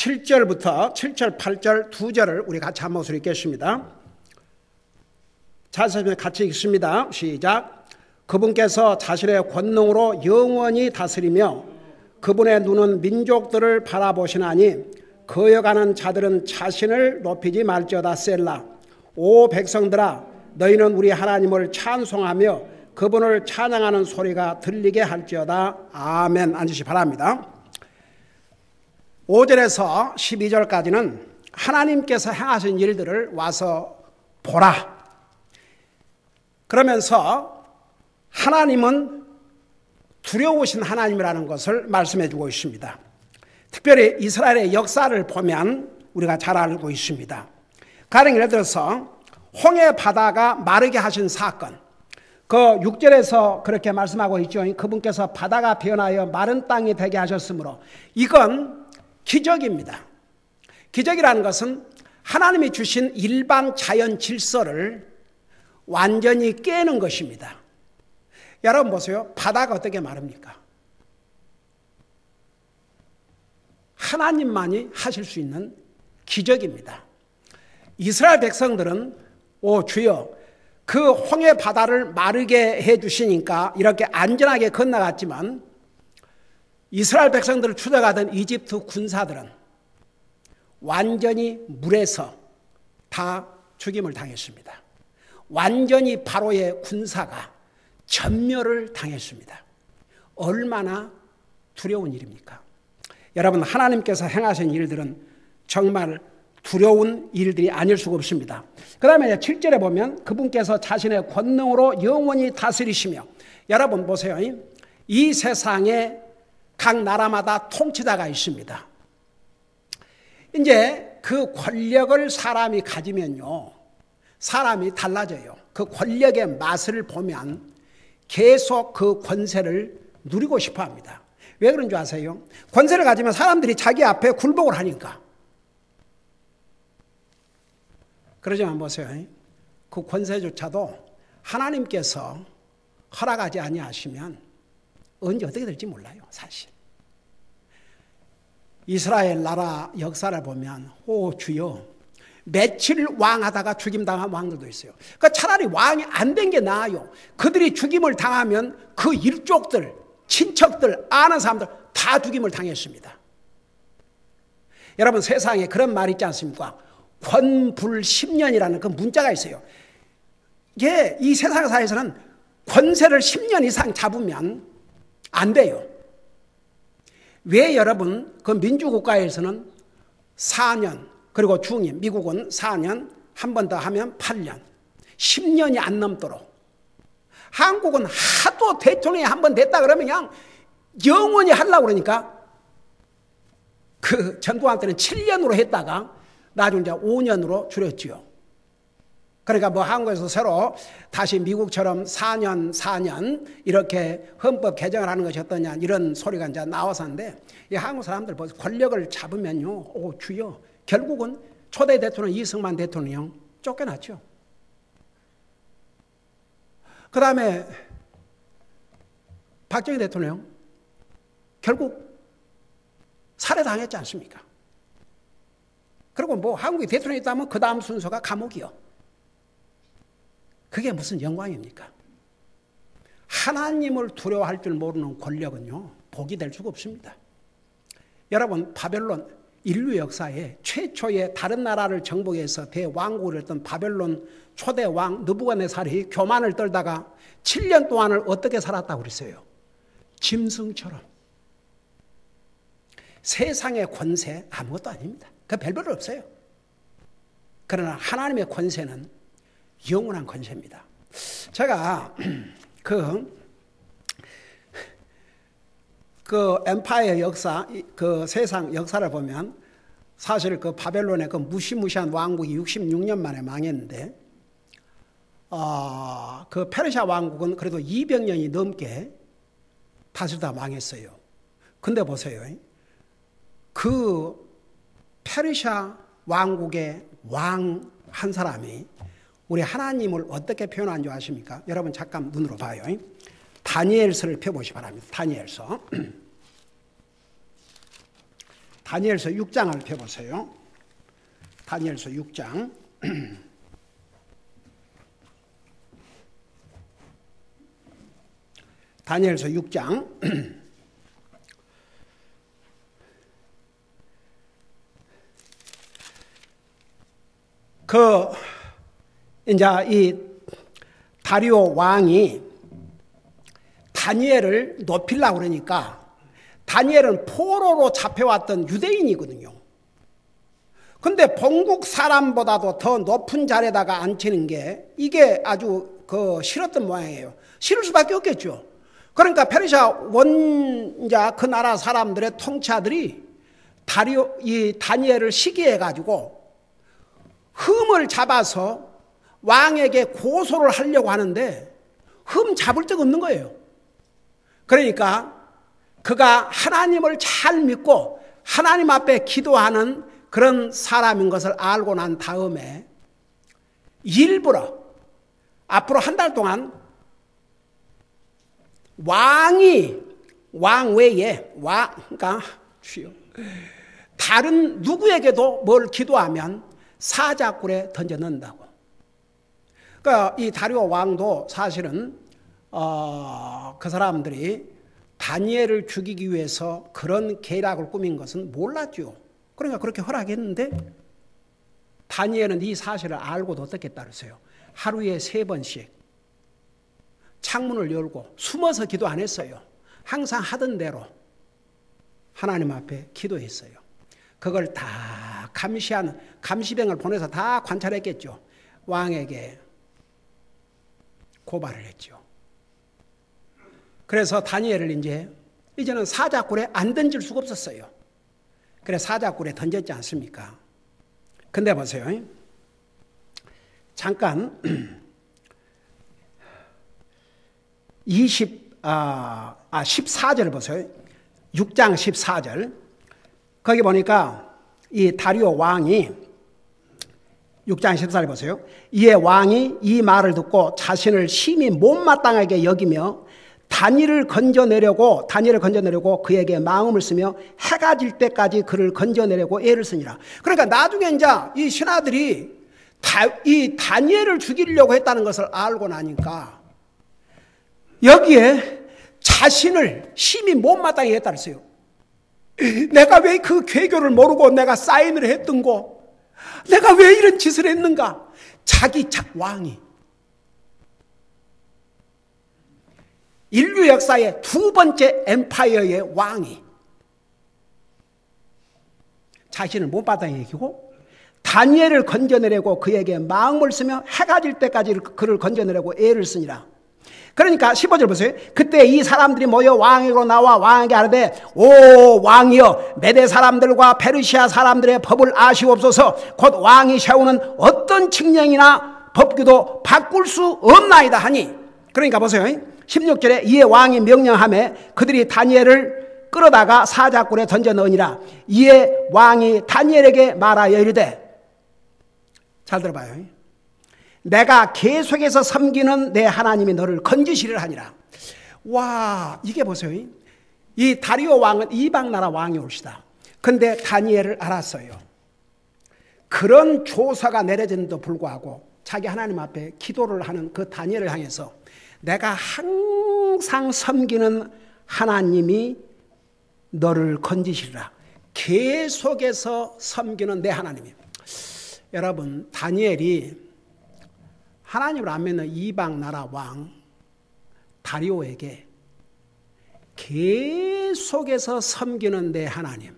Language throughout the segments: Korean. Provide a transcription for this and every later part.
7절부터 7절, 8절 두 절을 우리 같이 한 목소리 읽겠습니다. 자세히 같이 읽습니다. 시작. 그분께서 자신의 권능으로 영원히 다스리며 그분의 눈은 민족들을 바라보시나니 거여가는 자들은 자신을 높이지 말지어다. 셀라. 오 백성들아, 너희는 우리 하나님을 찬송하며 그분을 찬양하는 소리가 들리게 할지어다. 아멘. 앉으시 바랍니다. 5절에서 12절까지는 하나님께서 행하신 일들을 와서 보라. 그러면서 하나님은 두려우신 하나님이라는 것을 말씀해 주고 있습니다. 특별히 이스라엘의 역사를 보면 우리가 잘 알고 있습니다. 가령 예를 들어서 홍해 바다가 마르게 하신 사건, 그 6절에서 그렇게 말씀하고 있죠. 그분께서 바다가 변하여 마른 땅이 되게 하셨으므로 이건 기적입니다. 기적이라는 것은 하나님이 주신 일반 자연 질서를 완전히 깨는 것입니다. 여러분 보세요. 바다가 어떻게 마릅니까? 하나님만이 하실 수 있는 기적입니다. 이스라엘 백성들은 오 주여, 그 홍해 바다를 마르게 해주시니까 이렇게 안전하게 건너갔지만 이스라엘 백성들을 추적하던 이집트 군사들은 완전히 물에서 다 죽임을 당했습니다. 완전히 바로의 군사가 전멸을 당했습니다. 얼마나 두려운 일입니까? 여러분, 하나님께서 행하신 일들은 정말 두려운 일들이 아닐 수가 없습니다. 그 다음에 7절에 보면 그분께서 자신의 권능으로 영원히 다스리시며, 여러분 보세요. 이 세상에 각 나라마다 통치자가 있습니다. 이제 그 권력을 사람이 가지면요, 사람이 달라져요. 그 권력의 맛을 보면 계속 그 권세를 누리고 싶어 합니다. 왜 그런 줄 아세요? 권세를 가지면 사람들이 자기 앞에 굴복을 하니까. 그러지만 보세요. 그 권세조차도 하나님께서 허락하지 아니하시면 언제 어떻게 될지 몰라요, 사실. 이스라엘 나라 역사를 보면 오 주여, 며칠 왕하다가 죽임당한 왕들도 있어요. 그러니까 차라리 왕이 안 된 게 나아요. 그들이 죽임을 당하면 그 일족들, 친척들, 아는 사람들 다 죽임을 당했습니다. 여러분, 세상에 그런 말 있지 않습니까? 권불 10년이라는 그 문자가 있어요. 이게 이 세상사에서는 권세를 10년 이상 잡으면 안 돼요. 왜 여러분, 그 민주국가에서는 4년, 그리고 중임, 미국은 4년, 한 번 더 하면 8년, 10년이 안 넘도록. 한국은 하도 대통령이 한 번 됐다 그러면 그냥 영원히 하려고 그러니까 그 전두환 때는 7년으로 했다가 나중에 이제 5년으로 줄였지요. 그러니까 뭐 한국에서 새로 다시 미국처럼 4년 이렇게 헌법 개정을 하는 것이 어떠냐 이런 소리가 이제 나와서인데, 이 한국 사람들 권력을 잡으면요, 오 주여, 결국은 초대 대통령 이승만 대통령 쫓겨났죠. 그 다음에 박정희 대통령 결국 살해당했지 않습니까? 그리고 뭐 한국에 대통령이 있다면 그 다음 순서가 감옥이요. 그게 무슨 영광입니까? 하나님을 두려워할 줄 모르는 권력은요, 복이 될 수가 없습니다. 여러분, 바벨론 인류 역사에 최초의 다른 나라를 정복해서 대왕국을 했던 바벨론 초대 왕 느부갓네살이 교만을 떨다가 7년 동안을 어떻게 살았다고 그랬어요? 짐승처럼. 세상의 권세 아무것도 아닙니다. 그 별별 없어요. 그러나 하나님의 권세는 영원한 권세입니다. 제가 그 엠파이어 역사, 그 세상 역사를 보면 사실 그 바벨론의 그 무시무시한 왕국이 66년 만에 망했는데, 그 페르시아 왕국은 그래도 200년이 넘게 다스리다 망했어요. 근데 보세요. 그 페르시아 왕국의 왕 한 사람이 우리 하나님을 어떻게 표현한 줄 아십니까? 여러분 잠깐 눈으로 봐요. 다니엘서를 펴보시기 바랍니다. 다니엘서. 다니엘서 6장을 펴보세요. 다니엘서 6장. 다니엘서 6장. 이제 이 다리오 왕이 다니엘을 높이려고 그러니까, 다니엘은 포로로 잡혀왔던 유대인이거든요. 근데 본국 사람보다도 더 높은 자리에다가 앉히는 게 이게 아주 싫었던 모양이에요. 싫을 수밖에 없겠죠. 그러니까 페르시아 원자 그 나라 사람들의 통치자들이 이 다니엘을 시기해 가지고 흠을 잡아서 왕에게 고소를 하려고 하는데 흠 잡을 데가 없는 거예요. 그러니까 그가 하나님을 잘 믿고 하나님 앞에 기도하는 그런 사람인 것을 알고 난 다음에 일부러 앞으로 한 달 동안 왕 외에 그러니까 다른 누구에게도 뭘 기도하면 사자굴에 던져 넣는다고. 그러니까 이 다리오 왕도 사실은 그 사람들이 다니엘을 죽이기 위해서 그런 계략을 꾸민 것은 몰랐죠. 그러니까 그렇게 허락했는데 다니엘은 이 사실을 알고도 어떻게 따르세요? 하루에 3번씩 창문을 열고 숨어서 기도 안 했어요. 항상 하던 대로 하나님 앞에 기도했어요. 그걸 다 감시하는 감시병을 보내서 다 관찰했겠죠. 왕에게 고발을 했죠. 그래서 다니엘을 이제는 사자굴에 안 던질 수가 없었어요. 그래서 사자굴에 던졌지 않습니까? 근데 보세요. 잠깐 14절 보세요. 6장 14절. 거기 보니까 이 다리오 왕이 6장 14절 보세요. 이에 왕이 이 말을 듣고 자신을 심히 못마땅하게 여기며 다니엘을 건져내려고 그에게 마음을 쓰며 해가 질 때까지 그를 건져내려고 애를 쓰니라. 그러니까 나중에 이제 이 신하들이 이 다니엘을 죽이려고 했다는 것을 알고 나니까 여기에 자신을 심히 못마땅히 했다 그랬어요. 내가 왜 그 괴교를 모르고 내가 사인을 했던고, 내가 왜 이런 짓을 했는가. 왕이 인류 역사의 2번째 엠파이어의 왕이 자신을 못마땅히 여기고 다니엘을 건져내려고 그에게 마음을 쓰며 해가 질 때까지 그를 건져내려고 애를 쓰니라. 그러니까 15절 보세요. 그때 이 사람들이 모여 왕에게로 나와 왕에게 아뢰되 오 왕이여, 메대 사람들과 페르시아 사람들의 법을 아시옵소서. 곧 왕이 세우는 어떤 칙령이나 법규도 바꿀 수 없나이다 하니. 그러니까 보세요. 16절에 이에 왕이 명령하매 그들이 다니엘을 끌어다가 사자굴에 던져 넣으니라. 이에 왕이 다니엘에게 말하여 이르되, 잘 들어봐요. 내가 계속해서 섬기는 내 하나님이 너를 건지시리라 하니라. 와, 이게 보세요. 이 다리오 왕은 이방 나라 왕이 올시다. 근데 다니엘을 알았어요. 그런 조서가 내려졌는데도 불구하고 자기 하나님 앞에 기도를 하는 그 다니엘을 향해서 내가 항상 섬기는 하나님이 너를 건지시리라. 계속해서 섬기는 내 하나님이. 여러분, 다니엘이 하나님을 안 믿는 이방 나라 왕 다리오에게 계속해서 섬기는 내 하나님.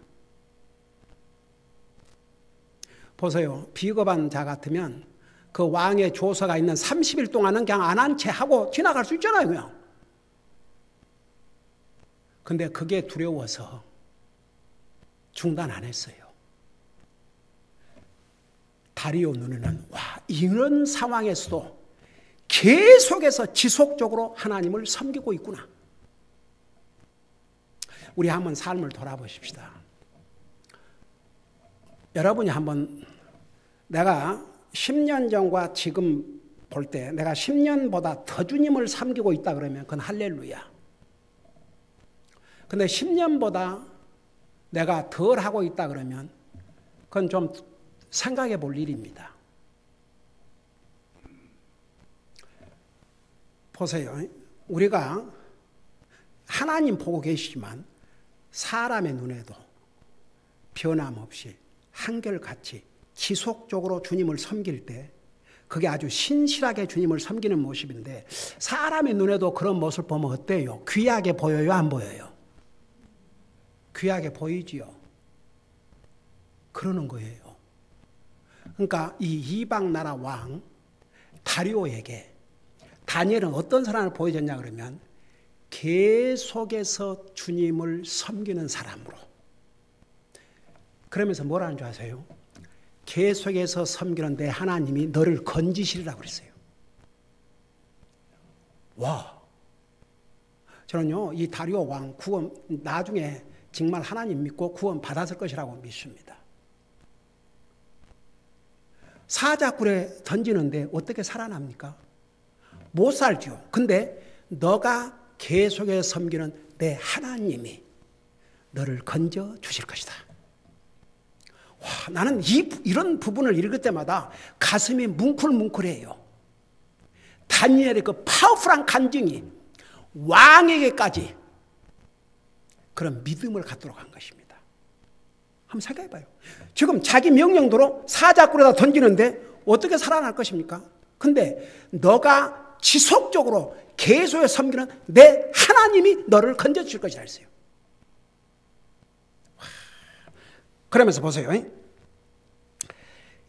보세요. 비겁한 자 같으면 그 왕의 조서가 있는 30일 동안은 그냥 안 한 채 하고 지나갈 수 있잖아요. 그냥. 근데 그게 두려워서 중단 안 했어요. 다리오 눈에는 와, 이런 상황에서도 계속해서 지속적으로 하나님을 섬기고 있구나. 우리 한번 삶을 돌아보십시다. 여러분이 한번 내가 10년 전과 지금 볼 때 내가 10년보다 더 주님을 섬기고 있다 그러면 그건 할렐루야. 근데 10년보다 내가 덜 하고 있다 그러면 그건 좀 생각해 볼 일입니다. 보세요. 우리가 하나님 보고 계시지만 사람의 눈에도 변함없이 한결같이 지속적으로 주님을 섬길 때 그게 아주 신실하게 주님을 섬기는 모습인데 사람의 눈에도 그런 모습을 보면 어때요? 귀하게 보여요? 안 보여요? 귀하게 보이지요. 그러는 거예요. 그러니까 이 이방 나라 왕 다리오에게 다니엘은 어떤 사람을 보여줬냐 그러면 계속해서 주님을 섬기는 사람으로. 그러면서 뭐라는 줄 아세요? 계속해서 섬기는 내 하나님이 너를 건지시리라고 그랬어요. 와, 저는요 이 다리오 왕 구원 나중에 정말 하나님 믿고 구원 받았을 것이라고 믿습니다. 사자굴에 던지는데 어떻게 살아납니까? 못 살죠. 근데 너가 계속해서 섬기는 내 하나님이 너를 건져 주실 것이다. 와, 나는 이런 부분을 읽을 때마다 가슴이 뭉클뭉클해요. 다니엘의 그 파워풀한 간증이 왕에게까지 그런 믿음을 갖도록 한 것입니다. 한번 생각해 봐요. 지금 자기 명령대로 사자굴에다 던지는데 어떻게 살아날 것입니까? 근데 너가 지속적으로 계속해 섬기는 내 하나님이 너를 건져주실 것이라 했어요. 그러면서 보세요.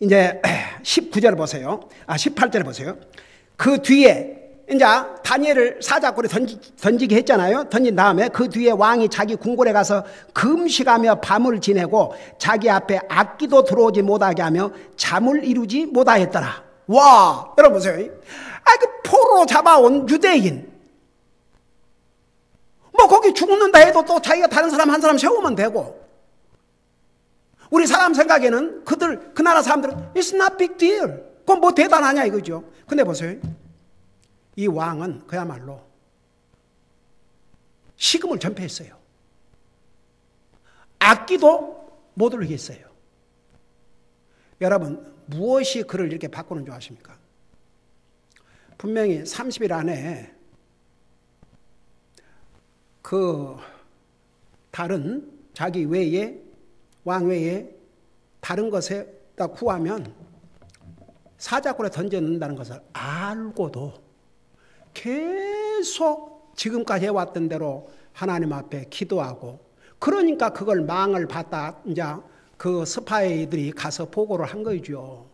이제 19절 보세요. 18절 보세요. 그 뒤에 이제 다니엘을 사자굴에 던지게 했잖아요. 던진 다음에 그 뒤에 왕이 자기 궁궐에 가서 금식하며 밤을 지내고 자기 앞에 악기도 들어오지 못하게 하며 잠을 이루지 못하였더라. 와, 여러분 보세요. 그 포로로 잡아온 유대인. 뭐 거기 죽는다 해도 또 자기가 다른 사람 한 사람 세우면 되고. 우리 사람 생각에는 그 나라 사람들은 It's not big deal. 그건 뭐 대단하냐 이거죠. 근데 보세요. 이 왕은 그야말로 식음을 전폐했어요. 악기도 못 울리게 했어요. 여러분 무엇이 그를 이렇게 바꾸는 줄 아십니까? 분명히 30일 안에 그 다른 자기 외에 왕 외에 다른 것에다 구하면 사자굴에 던져놓는다는 것을 알고도 계속 지금까지 해왔던 대로 하나님 앞에 기도하고 그러니까 그걸 망을 받다 이제 그 스파이들이 가서 보고를 한 거죠.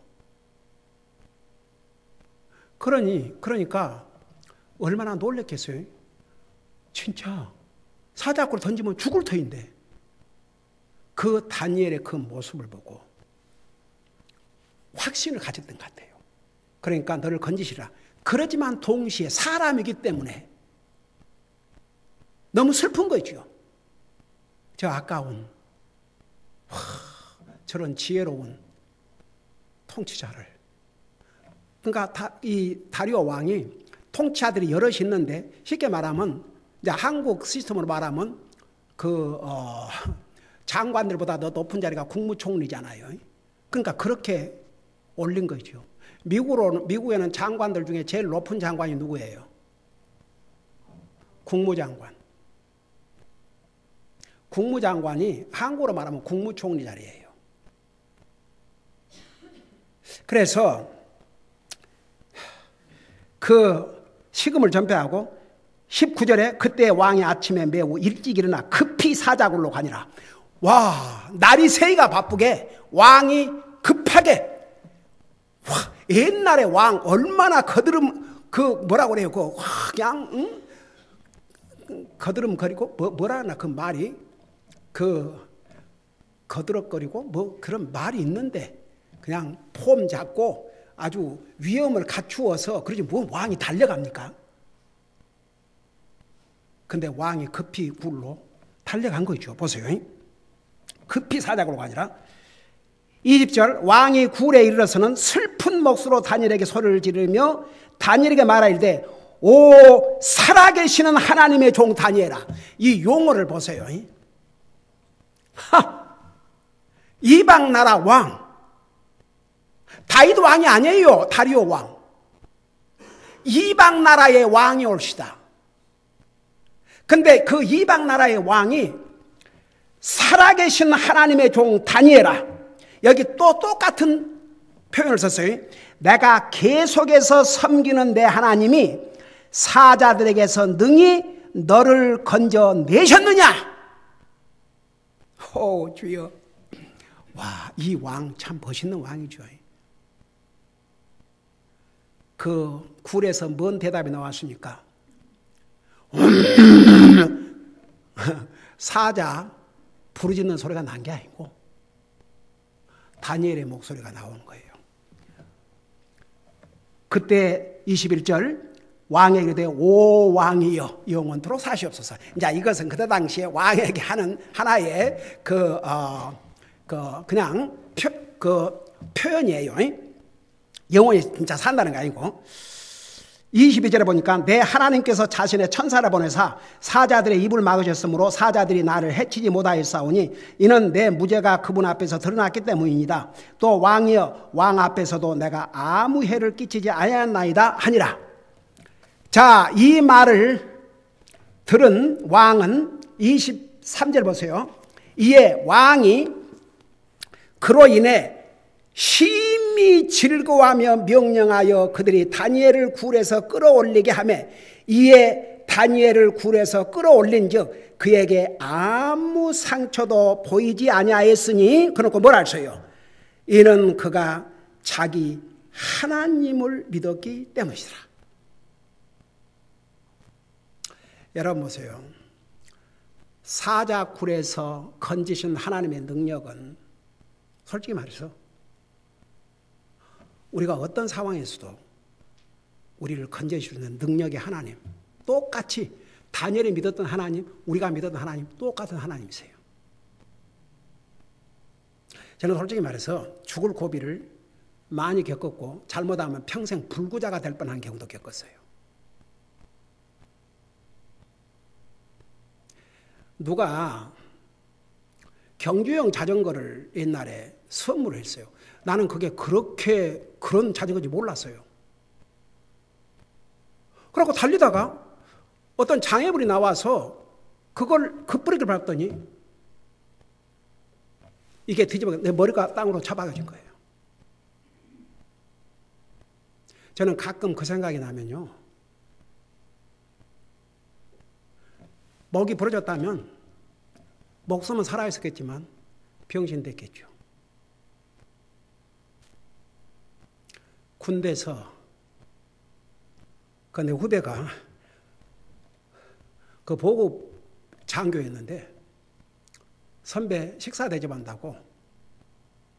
그러니까 얼마나 놀랬겠어요. 진짜 사자굴 던지면 죽을 터인데 그 다니엘의 그 모습을 보고 확신을 가졌던 것 같아요. 그러니까 너를 건지시라. 그러지만 동시에 사람이기 때문에 너무 슬픈 거죠. 저 아까운 저런 지혜로운 통치자를. 그러니까 이 다리오 왕이 통치자들이 여럿이 있는데 쉽게 말하면 이제 한국 시스템으로 말하면 장관들보다 더 높은 자리가 국무총리잖아요. 그러니까 그렇게 올린 거죠. 미국에는 장관들 중에 제일 높은 장관이 누구예요? 국무장관. 국무장관이 한국으로 말하면 국무총리 자리예요. 그래서 그 식음을 전폐하고 19절에 그때 왕이 아침에 매우 일찍 일어나 급히 사자굴로 가니라. 와, 날이 새기가 바쁘게 왕이 급하게 옛날에 왕 얼마나 뭐라고 그래요? 그냥 거드름거리고 뭐라 하나 그 말이 거드럭거리고 뭐 그런 말이 있는데 그냥 폼 잡고 아주 위험을 갖추어서 그러지 뭐 왕이 달려갑니까? 근데 왕이 급히 굴로 달려간 거죠. 보세요. 급히 사자굴로 가니라. 20절 왕이 굴에 이르러서는 슬픈 목소리로 다니엘에게 소리를 지르며 다니엘에게 말하이르되 오 살아계시는 하나님의 종 다니엘아. 이 용어를 보세요. 이방 나라 왕. 다윗 왕이 아니에요. 다리오 왕. 이방 나라의 왕이 올시다. 근데 그 이방 나라의 왕이 살아계신 하나님의 종 다니엘아. 여기 또 똑같은 표현을 썼어요. 내가 계속해서 섬기는 내 하나님이 사자들에게서 능히 너를 건져내셨느냐? 오, 주여. 와, 이 왕 참 멋있는 왕이죠. 그 굴에서 뭔 대답이 나왔습니까? 사자 부르짖는 소리가 난 게 아니고 다니엘의 목소리가 나오는 거예요. 그때 21절 왕에게 이르되 오 왕이여 영원토록 사시옵소서. 이제 이것은 그때 당시에 왕에게 하는 하나의 그냥 표현이에요. 영원히 진짜 산다는 게 아니고 22절에 보니까 내 하나님께서 자신의 천사를 보내사 사자들의 입을 막으셨으므로 사자들이 나를 해치지 못하였사오니 이는 내 무죄가 그분 앞에서 드러났기 때문입니다. 또 왕이여 왕 앞에서도 내가 아무 해를 끼치지 아니하였나이다 하니라. 자, 이 말을 들은 왕은 23절 보세요. 이에 왕이 그로 인해 심히 즐거워하며 명령하여 그들이 다니엘을 굴에서 끌어올리게 하매 이에 다니엘을 굴에서 끌어올린즉 그에게 아무 상처도 보이지 아니하였으니 그렇고 뭐라 했어요? 이는 그가 자기 하나님을 믿었기 때문이라. 여러분 보세요. 사자굴에서 건지신 하나님의 능력은 솔직히 말해서 우리가 어떤 상황에서도 우리를 건져주는 능력의 하나님, 똑같이 다니엘이 믿었던 하나님, 우리가 믿었던 하나님, 똑같은 하나님이세요. 저는 솔직히 말해서 죽을 고비를 많이 겪었고 잘못하면 평생 불구자가 될 뻔한 경우도 겪었어요. 누가 경주용 자전거를 옛날에 선물을 했어요. 나는 그게 그런 자전거인지 몰랐어요. 그러고 달리다가 어떤 장애물이 나와서 그걸 급브레이크를 밟았더니 이게 뒤집어 내 머리가 땅으로 쳐박아진 거예요. 저는 가끔 그 생각이 나면요. 목이 부러졌다면 목숨은 살아있었겠지만 병신됐겠죠. 군대에서 그 내 후배가 그 보급 장교였는데 선배 식사 대접한다고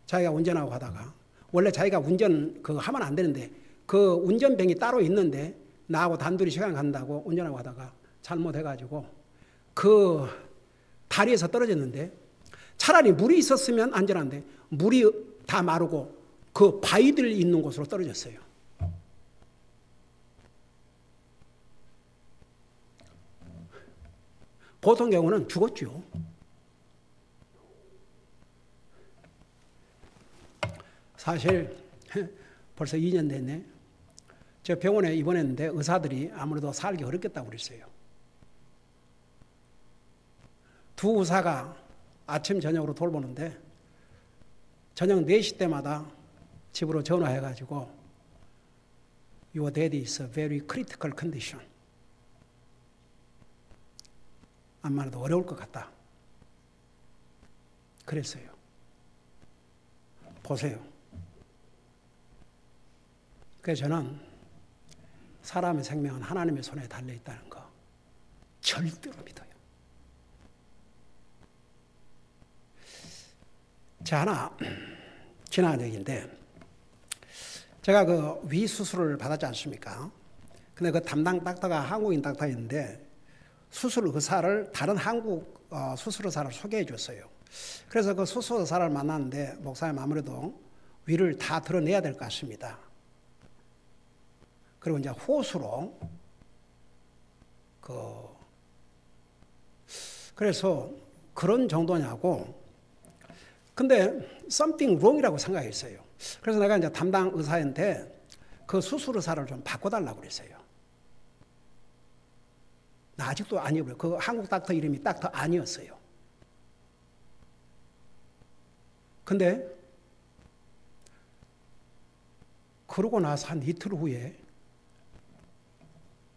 자기가 운전하고 가다가 원래 자기가 운전 하면 안 되는데 그 운전병이 따로 있는데 나하고 단둘이 시간 간다고 운전하고 가다가 잘못해가지고 그 다리에서 떨어졌는데 차라리 물이 있었으면 안전한데 물이 다 마르고 그 바위들 있는 곳으로 떨어졌어요. 보통 경우는 죽었죠. 사실 벌써 2년 됐네. 저 병원에 입원했는데 의사들이 아무래도 살기 어렵겠다고 그랬어요. 두 의사가 아침 저녁으로 돌보는데 저녁 4시 때마다 집으로 전화해가지고 Your daddy is a very critical condition. 아마도 어려울 것 같다. 그랬어요. 보세요. 그래서 저는 사람의 생명은 하나님의 손에 달려있다는 거 절대로 믿어요. 자, 하나 지난 얘기인데 제가 그 위 수술을 받았지 않습니까? 근데 그 담당 닥터가 한국인 닥터였는데 수술 의사를 다른 한국 수술 의사를 소개해 줬어요. 그래서 그 수술 의사를 만났는데 목사님 아무래도 위를 다 드러내야 될 것 같습니다. 그리고 이제 호수로 그래서 그런 정도냐고 근데 something wrong이라고 생각했어요. 그래서 내가 이제 담당 의사한테 그 수술 의사를 좀 바꿔달라고 그랬어요. 나 아직도 아니고요. 그 한국 닥터 이름이 닥터 아니었어요. 근데 그러고 나서 한 이틀 후에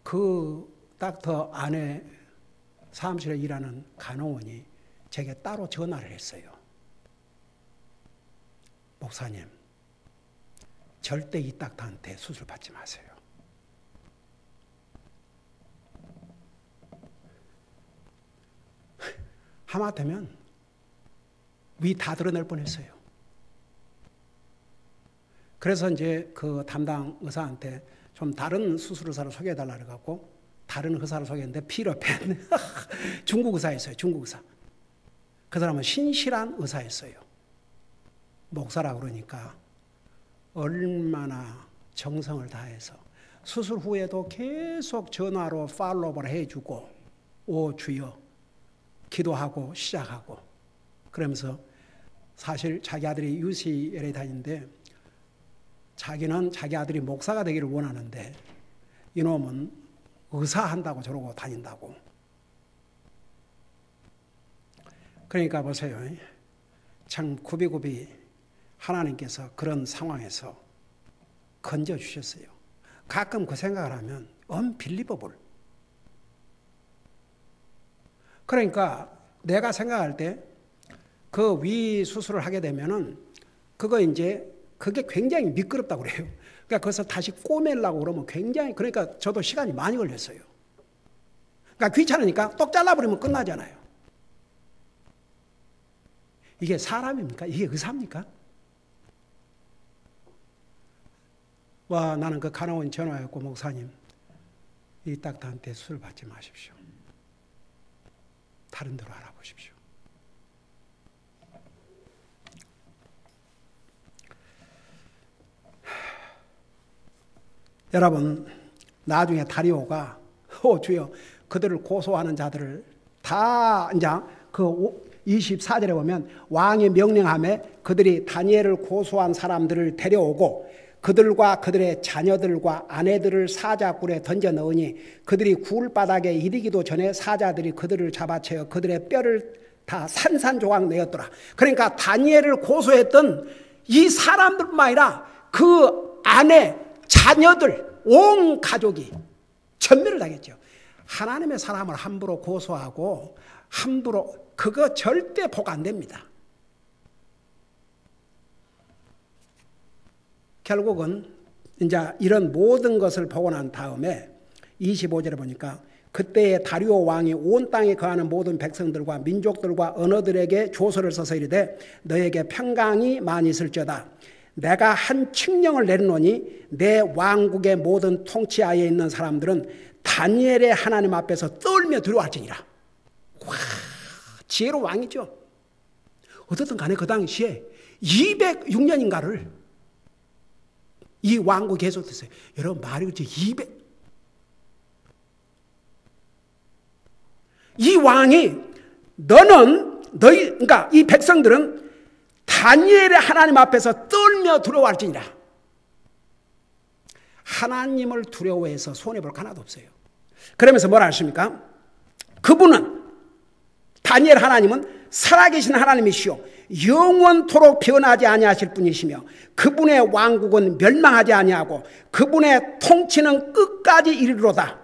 그 닥터 안에 사무실에 일하는 간호원이 제게 따로 전화를 했어요. 목사님, 절대 이 닥터한테 수술 받지 마세요. 하마터면 위 다 드러낼 뻔했어요. 그래서 이제 그 담당 의사한테 좀 다른 수술 의사를 소개해달라 그래갖고 다른 의사를 소개했는데 피러팬 중국 의사였어요. 중국 의사. 그 사람은 신실한 의사였어요. 목사라 그러니까 얼마나 정성을 다해서 수술 후에도 계속 전화로 팔로우를 해주고 오 주여 기도하고 시작하고 그러면서 사실 자기 아들이 UCLA 다니는데 자기는 자기 아들이 목사가 되기를 원하는데 이놈은 의사 한다고 저러고 다닌다고. 그러니까 보세요. 참 굽이굽이 하나님께서 그런 상황에서 건져주셨어요. 가끔 그 생각을 하면 unbelievable. 그러니까 내가 생각할 때 그 위 수술을 하게 되면은 그거 이제 그게 굉장히 미끄럽다고 그래요. 그러니까 그것을 다시 꼬매려고 그러면 굉장히 그러니까 저도 시간이 많이 걸렸어요. 그러니까 귀찮으니까 똑 잘라버리면 끝나잖아요. 이게 사람입니까? 이게 의사입니까? 와, 나는 그 간호원 전화했고 목사님 이 닥터한테 수술 받지 마십시오. 다른 데로 알아보십시오. 여러분 나중에 다리오가 주여 그들을 고소하는 자들을 다 이제 그 24절에 보면 왕의 명령함에 그들이 다니엘을 고소한 사람들을 데려오고 그들과 그들의 자녀들과 아내들을 사자굴에 던져 넣으니 그들이 굴 바닥에 이르기도 전에 사자들이 그들을 잡아채어 그들의 뼈를 다 산산조각 내었더라. 그러니까 다니엘을 고소했던 이 사람들뿐만 아니라 그 아내, 자녀들, 온 가족이 전멸을 당했죠. 하나님의 사람을 함부로 고소하고 함부로 그거 절대 복 안 됩니다. 결국은 이제 이런 모든 것을 보고 난 다음에 25절에 보니까 그때에 다리오 왕이 온 땅에 거하는 모든 백성들과 민족들과 언어들에게 조서를 써서 이르되 너에게 평강이 많이 있을지어다. 내가 한 칙령을 내리노니 내 왕국의 모든 통치하에 있는 사람들은 다니엘의 하나님 앞에서 떨며 두려워할지니라. 와, 지혜로운 왕이죠. 어떻든 간에 그 당시에 206년인가를 이 왕국이 계속됐어요. 여러분 말이 그렇지 200. 이 왕이 그러니까 이 백성들은 다니엘의 하나님 앞에서 떨며 두려워할지니라. 하나님을 두려워해서 손해볼 거 하나도 없어요. 그러면서 뭐라 하십니까? 그분은 다니엘 하나님은 살아계신 하나님이시오 영원토록 변하지 아니하실 분이시며 그분의 왕국은 멸망하지 아니하고 그분의 통치는 끝까지 이르리로다.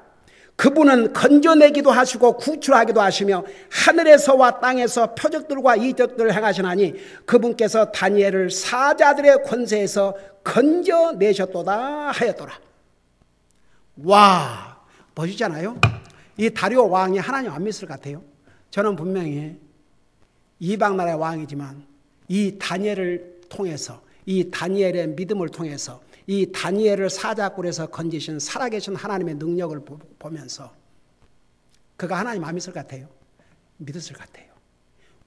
그분은 건져내기도 하시고 구출하기도 하시며 하늘에서와 땅에서 표적들과 이적들을 행하시나니 그분께서 다니엘을 사자들의 권세에서 건져내셨도다 하였더라. 와, 멋있잖아요. 이 다리오 왕이 하나님 안 믿을 것 같아요. 저는 분명히 이방 나라의 왕이지만 이 다니엘을 통해서 이 다니엘의 믿음을 통해서 이 다니엘을 사자굴에서 건지신 살아계신 하나님의 능력을 보면서 그가 하나님 안 믿을 것 같아요. 믿었을 것 같아요.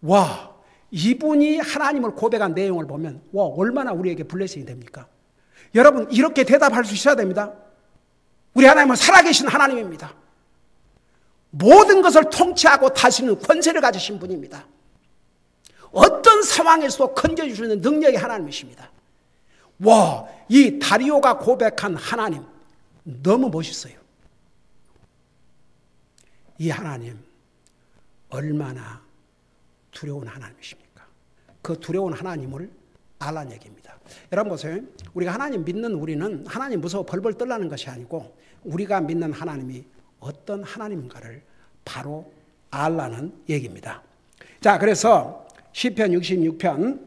와, 이분이 하나님을 고백한 내용을 보면 와, 얼마나 우리에게 블레싱이 됩니까? 여러분 이렇게 대답할 수 있어야 됩니다. 우리 하나님은 살아계신 하나님입니다. 모든 것을 통치하고 다스리는 권세를 가지신 분입니다. 어떤 상황에서도 건져주시는 능력의 하나님이십니다. 와, 이 다리오가 고백한 하나님 너무 멋있어요. 이 하나님 얼마나 두려운 하나님이십니까? 그 두려운 하나님을 알라는 얘기입니다. 여러분 보세요. 우리가 하나님 믿는 우리는 하나님 무서워 벌벌 떨라는 것이 아니고 우리가 믿는 하나님이 어떤 하나님인가를 바로 알라는 얘기입니다. 자, 그래서 시편 66편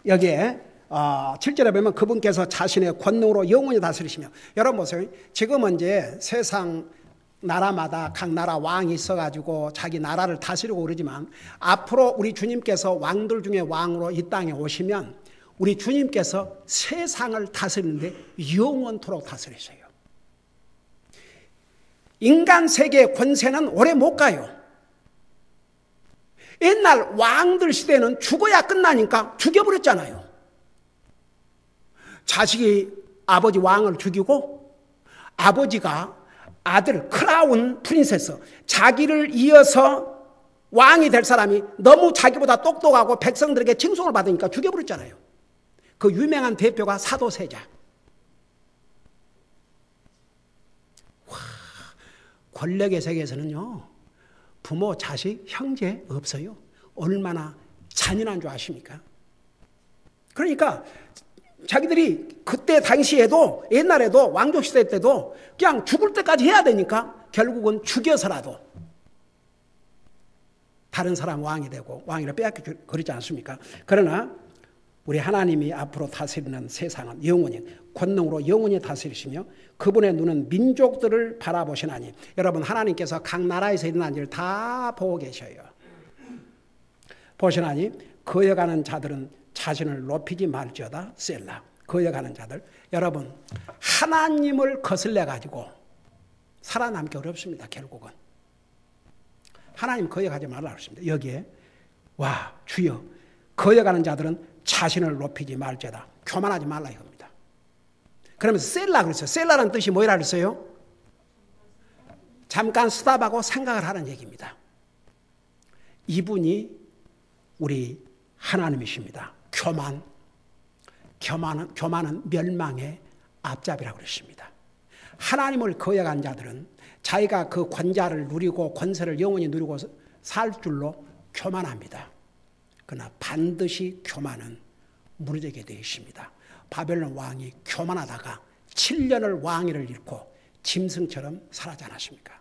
여기에 7절에 보면 그분께서 자신의 권능으로 영원히 다스리시며, 여러분 보세요. 지금은 이제 세상 나라마다 각 나라 왕이 있어가지고 자기 나라를 다스리고 그러지만 앞으로 우리 주님께서 왕들 중에 왕으로 이 땅에 오시면 우리 주님께서 세상을 다스리는데 영원토록 다스리세요. 인간 세계의 권세는 오래 못 가요. 옛날 왕들 시대는 죽어야 끝나니까 죽여버렸잖아요. 자식이 아버지 왕을 죽이고 아버지가 아들 크라운 프린세스, 자기를 이어서 왕이 될 사람이 너무 자기보다 똑똑하고 백성들에게 칭송을 받으니까 죽여버렸잖아요. 그 유명한 대표가 사도세자. 와, 권력의 세계에서는요, 부모, 자식, 형제 없어요. 얼마나 잔인한 줄 아십니까? 그러니까 자기들이 그때 당시에도 옛날에도 왕족시대 때도 그냥 죽을 때까지 해야 되니까 결국은 죽여서라도 다른 사람 왕이 되고 왕위를 빼앗기고 그러지 않습니까? 그러나 우리 하나님이 앞으로 다스리는 세상은 영원히 권능으로 영원히 다스리시며 그분의 눈은 민족들을 바라보시나니, 여러분 하나님께서 각 나라에서 일어난 일을 다 보고 계셔요. 보시나니 거여가는 자들은 자신을 높이지 말지어다. 셀라. 거여가는 자들. 여러분 하나님을 거슬려 가지고 살아남기 어렵습니다. 결국은 하나님 거여가지 말라 그랬습니다. 여기에 와 주여, 거여가는 자들은 자신을 높이지 말지어다. 교만하지 말라 이겁니다. 그러면서 셀라 그랬어요. 셀라라는 뜻이 뭐라 그랬어요? 잠깐 스탑하고 생각을 하는 얘기입니다. 이분이 우리 하나님이십니다. 교만은 멸망의 앞잡이라고 그랬습니다. 하나님을 거역한 자들은 자기가 그 권자를 누리고 권세를 영원히 누리고 살 줄로 교만합니다. 그러나 반드시 교만은 무너지게 되어 있습니다. 바벨론 왕이 교만하다가 7년을 왕위를 잃고 짐승처럼 살아지 않았습니까?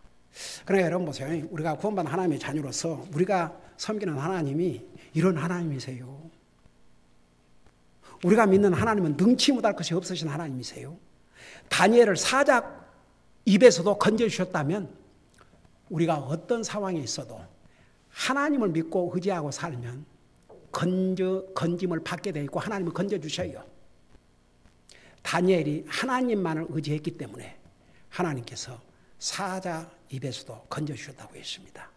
그러나 여러분 보세요. 우리가 구원받은 하나님의 자녀로서 우리가 섬기는 하나님이 이런 하나님이세요. 우리가 믿는 하나님은 능치 못할 것이 없으신 하나님이세요. 다니엘을 사자 입에서도 건져주셨다면 우리가 어떤 상황에 있어도 하나님을 믿고 의지하고 살면 건짐을 받게 되어 있고 하나님을 건져주셔요. 다니엘이 하나님만을 의지했기 때문에 하나님께서 사자 입에서도 건져주셨다고 했습니다.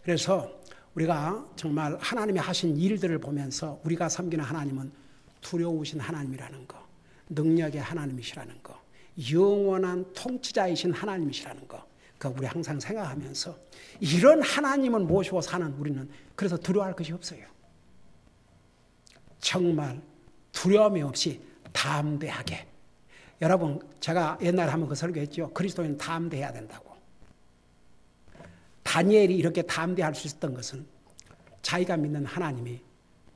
그래서 우리가 정말 하나님이 하신 일들을 보면서 우리가 섬기는 하나님은 두려우신 하나님이라는 거, 능력의 하나님이시라는 거, 영원한 통치자이신 하나님이시라는 거, 그거 우리 항상 생각하면서 이런 하나님을 모시고 사는 우리는 그래서 두려워할 것이 없어요. 정말 두려움이 없이 담대하게. 여러분 제가 옛날에 한번 그 설교했죠. 그리스도인은 담대해야 된다고. 다니엘이 이렇게 담대할 수 있었던 것은 자기가 믿는 하나님이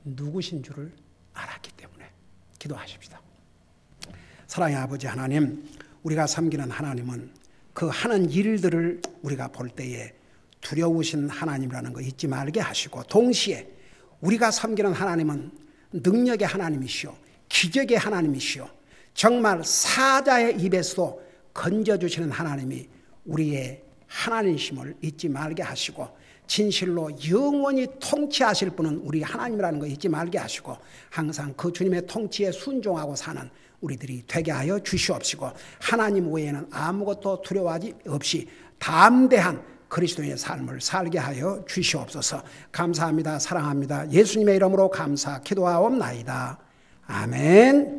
누구신 줄을 알았기 때문에. 기도하십시다. 사랑의 아버지 하나님, 우리가 섬기는 하나님은 그 하는 일들을 우리가 볼 때에 두려우신 하나님이라는 거 잊지 말게 하시고, 동시에 우리가 섬기는 하나님은 능력의 하나님이시오, 기적의 하나님이시오, 정말 사자의 입에서도 건져주시는 하나님이 우리의 하나님이심을 잊지 말게 하시고, 진실로 영원히 통치하실 분은 우리 하나님이라는 거 잊지 말게 하시고, 항상 그 주님의 통치에 순종하고 사는 우리들이 되게 하여 주시옵시고, 하나님 외에는 아무것도 두려워하지 없이 담대한 그리스도인의 삶을 살게 하여 주시옵소서. 감사합니다. 사랑합니다. 예수님의 이름으로 감사 기도하옵나이다. 아멘.